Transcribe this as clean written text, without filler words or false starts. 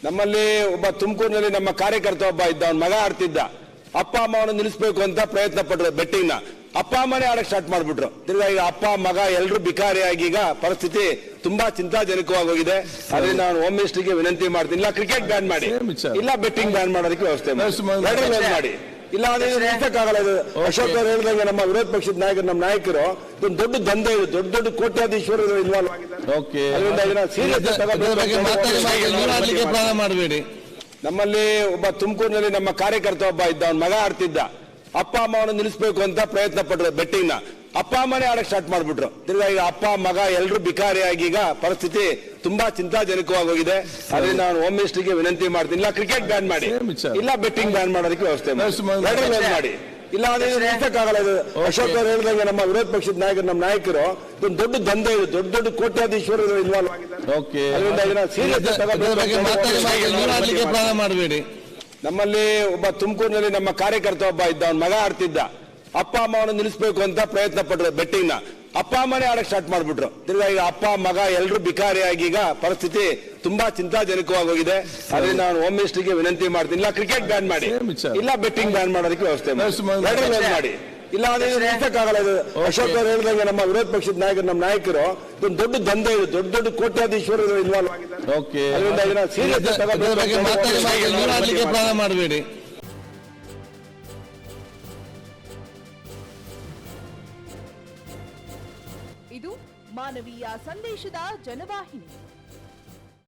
ನಮ್ಮಲ್ಲಿ ಒಬ್ಬ ತುಮಕೂರಿನಲ್ಲಿ ನಮ್ಮ ಕಾರ್ಯಕರ್ತ ಒಬ್ಬ ಇದ್ದ, ಅವನ ಮಗ ಆಡ್ತಿದ್ದ. ಅಪ್ಪ ಅಮ್ಮವನ್ನು ನಿಲ್ಲಿಸಬೇಕು ಅಂತ ಪ್ರಯತ್ನ ಪಟ್ಟರು, ಬೆಟ್ಟಿಂಗ್ ನ ಅಪ್ಪ ಅಮ್ಮನೇ ಆಡಕ್ ಸ್ಟಾರ್ಟ್ ಮಾಡ್ಬಿಟ್ರು. ತಿರ್ಗಾ ಈಗ ಅಪ್ಪ ಮಗ ಎಲ್ಲರೂ ಬಿಕಾರಿಯಾಗಿ ಈಗ ಪರಿಸ್ಥಿತಿ ತುಂಬಾ ಚಿಂತಾಜನಕವಾಗಿ ಹೋಗಿದೆ. ಅದರಿಂದ ನಾನು ಹೋಮ್ ಮಿನಿಸ್ಟರ್ಗೆ ವಿನಂತಿ ಮಾಡ್ತೀನಿ, ಇಲ್ಲ ಕ್ರಿಕೆಟ್ ಬ್ಯಾನ್ ಮಾಡಿ, ಇಲ್ಲ ಬೆಟ್ಟಿಂಗ್ ಬ್ಯಾನ್ ಮಾಡೋದಕ್ಕೆ ವ್ಯವಸ್ಥೆ ಮಾಡಿ, ಇಲ್ಲ ನಿಲ್ಸಕ್ಕಾಗಲ್ಲ. ಇದು ಅಶೋಕ್ ಅವರು ಹೇಳಿದಂಗೆ ನಮ್ಮ ವಿರೋಧ ಪಕ್ಷದ ನಾಯಕರು, ನಮ್ಮ ನಾಯಕರು ದೊಡ್ಡ ದಂಧೆ ಇದೆ, ದೊಡ್ಡ ದೊಡ್ಡ ಕೋಟ್ಯಾಧೀಶ್ವರರು ಇನ್ವಾಲ್ವ್ ಮಾಡಬೇಡಿ. ನಮ್ಮಲ್ಲಿ ಒಬ್ಬ ತುಮಕೂರಿನಲ್ಲಿ ನಮ್ಮ ಕಾರ್ಯಕರ್ತ ಒಬ್ಬ ಇದ್ದ, ಅವನ ಮಗ ಆಡ್ತಿದ್ದ. ಅಪ್ಪ ಅಮ್ಮವನ್ನು ನಿಲ್ಲಿಸಬೇಕು ಅಂತ ಪ್ರಯತ್ನ ಪಟ್ಟರು, ಬೆಟ್ಟಿಂಗ್ ನ ಅಪ್ಪ ಅಮ್ಮನೇ ಆಡಕ್ ಸ್ಟಾರ್ಟ್ ಮಾಡ್ಬಿಟ್ರು. ತಿರ್ಗಾ ಈಗ ಅಪ್ಪ ಮಗ ಎಲ್ಲರೂ ಬಿಕಾರಿಯಾಗಿ ಈಗ ಪರಿಸ್ಥಿತಿ ತುಂಬಾ ಚಿಂತಾಜನಕವಾಗಿ ಹೋಗಿದೆ. ಅದರಿಂದ ನಾನು ಹೋಮ್ ಮಿನಿಸ್ಟರ್ಗೆ ವಿನಂತಿ ಮಾಡ್ತೀನಿ, ಇಲ್ಲ ಕ್ರಿಕೆಟ್ ಬ್ಯಾನ್ ಮಾಡಿ, ಇಲ್ಲ ಬೆಟ್ಟಿಂಗ್ ಬ್ಯಾನ್ ಮಾಡೋದಕ್ಕೆ ವ್ಯವಸ್ಥೆ ಮಾಡಿ, ಇಲ್ಲ ನಿಲ್ಸಕ್ಕಾಗಲ್ಲ. ಇದು ಅಶೋಕ್ ಅವರು ಹೇಳಿದಂಗೆ ನಮ್ಮ ವಿರೋಧ ಪಕ್ಷದ ನಾಯಕರು, ನಮ್ಮ ನಾಯಕರು ದೊಡ್ಡ ದಂಧೆ ಇದೆ, ದೊಡ್ಡ ದೊಡ್ಡ ಕೋಟ್ಯಾಧೀಶ್ವರರು ಇನ್ವಾಲ್ವ್ ಮಾಡಬೇಡಿ. ನಮ್ಮಲ್ಲಿ ಒಬ್ಬ ತುಮಕೂರಿನಲ್ಲಿ ನಮ್ಮ ಕಾರ್ಯಕರ್ತ ಒಬ್ಬ ಇದ್ದ, ಅವನ ಮಗ ಆಡ್ತಿದ್ದ. ಅಪ್ಪ ಅಮ್ಮವನ್ನು ನಿಲ್ಲಿಸಬೇಕು ಅಂತ ಪ್ರಯತ್ನ ಪಟ್ಟರು, ಬೆಟ್ಟಿಂಗ್ ನ ಅಪ್ಪ ಅಮ್ಮನೇ ಆಡಕ್ ಸ್ಟಾರ್ಟ್ ಮಾಡ್ಬಿಟ್ರು. ತಿರ್ಗಾ ಈಗ ಅಪ್ಪ ಮಗ ಎಲ್ಲರೂ ಬಿಕಾರಿಯಾಗಿ ಈಗ ಪರಿಸ್ಥಿತಿ ತುಂಬಾ ಚಿಂತಾಜನಕವಾಗಿ ಹೋಗಿದೆ. ಅದರಿಂದ ನಾನು ಹೋಮ್ ಮಿನಿಸ್ಟರ್ಗೆ ವಿನಂತಿ ಮಾಡ್ತೀನಿ, ಇಲ್ಲ ಕ್ರಿಕೆಟ್ ಬ್ಯಾನ್ ಮಾಡಿ, ಇಲ್ಲ ಬೆಟ್ಟಿಂಗ್ ಬ್ಯಾನ್ ಮಾಡೋದಕ್ಕೆ ವ್ಯವಸ್ಥೆ ಮಾಡಿ, ಇಲ್ಲ ನಿಲ್ಸಕ್ಕಾಗಲ್ಲ. ಇದು ಅಶೋಕ್ ಅವರು ಹೇಳಿದಂಗೆ ನಮ್ಮ ವಿರೋಧ ಪಕ್ಷದ ನಾಯಕರು, ನಮ್ಮ ನಾಯಕರು ದೊಡ್ಡ ದಂಧೆ ಇದೆ, ದೊಡ್ಡ ದೊಡ್ಡ ಕೋಟ್ಯಾಧೀಶ್ವರರು ಇನ್ವಾಲ್ವ್ ಮಾಡಬೇಡಿ. ಇದು ಮಾನವೀಯ ಸಂದೇಶದ ಜನವಾಹಿನಿ.